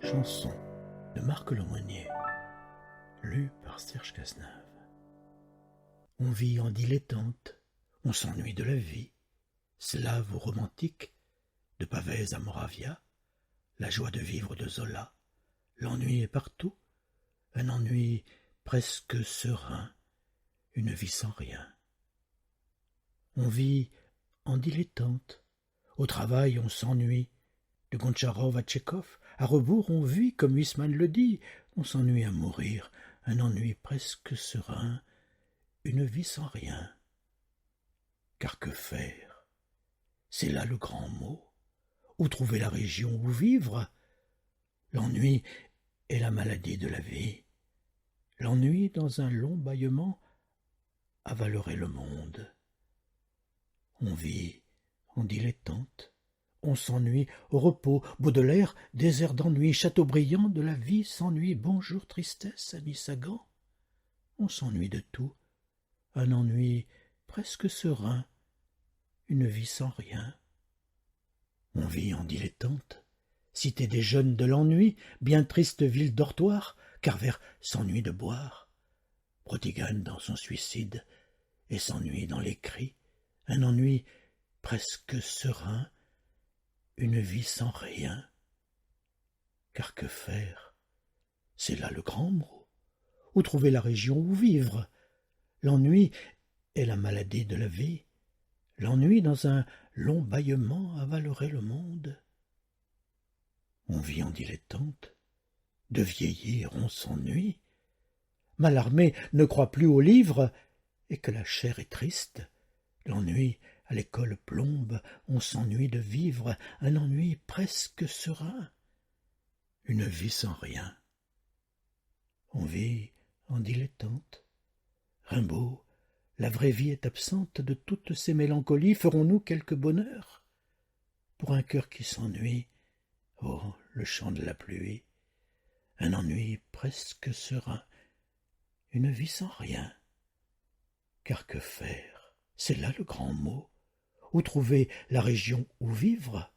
Chanson de Marc Lemonnier, lue par Serge Cazenave. On vit en dilettante, on s'ennuie de la vie, slave ou romantique, de Pavès à Moravia, la joie de vivre de Zola, l'ennui est partout, un ennui presque serein, une vie sans rien. On vit en dilettante, au travail on s'ennuie, de Gontcharov à Tchekhov, à rebours on vit, comme Huysmans le dit, on s'ennuie à mourir, un ennui presque serein, une vie sans rien. Car que faire? C'est là le grand mot. Où trouver la région où vivre? L'ennui est la maladie de la vie. L'ennui, dans un long bâillement, avalerait le monde. On vit en dilettante. On s'ennuie au repos, Baudelaire, désert d'ennui, Chateaubriand, de la vie s'ennuie, bonjour tristesse, Annie Sagan. On s'ennuie de tout, un ennui presque serein, une vie sans rien. On vit en dilettante, cité des jeunes de l'ennui, bien triste ville dortoir, Carver s'ennuie de boire, Brotigan dans son suicide, et s'ennuie dans les cris, un ennui presque serein, une vie sans rien. Car que faire? C'est là le grand mot. Où trouver la région où vivre? L'ennui est la maladie de la vie. L'ennui, dans un long bâillement, avalerait le monde. On vit en dilettante. De vieillir, on s'ennuie. Mallarmé ne croit plus aux livres, et que la chair est triste. L'ennui à l'école plombe, on s'ennuie de vivre, un ennui presque serein, une vie sans rien. On vit en dilettante. Rimbaud, la vraie vie est absente de toutes ces mélancolies, ferons-nous quelque bonheur? Pour un cœur qui s'ennuie, oh, le chant de la pluie, un ennui presque serein, une vie sans rien. Car que faire? C'est là le grand mot. Où trouver la région où vivre?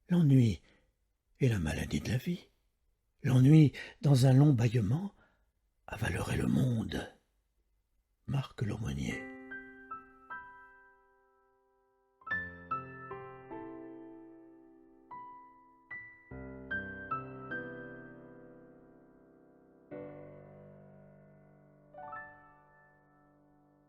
L'ennui est la maladie de la vie. L'ennui, dans un long bâillement, avalerait le monde. Marc Lemonnier.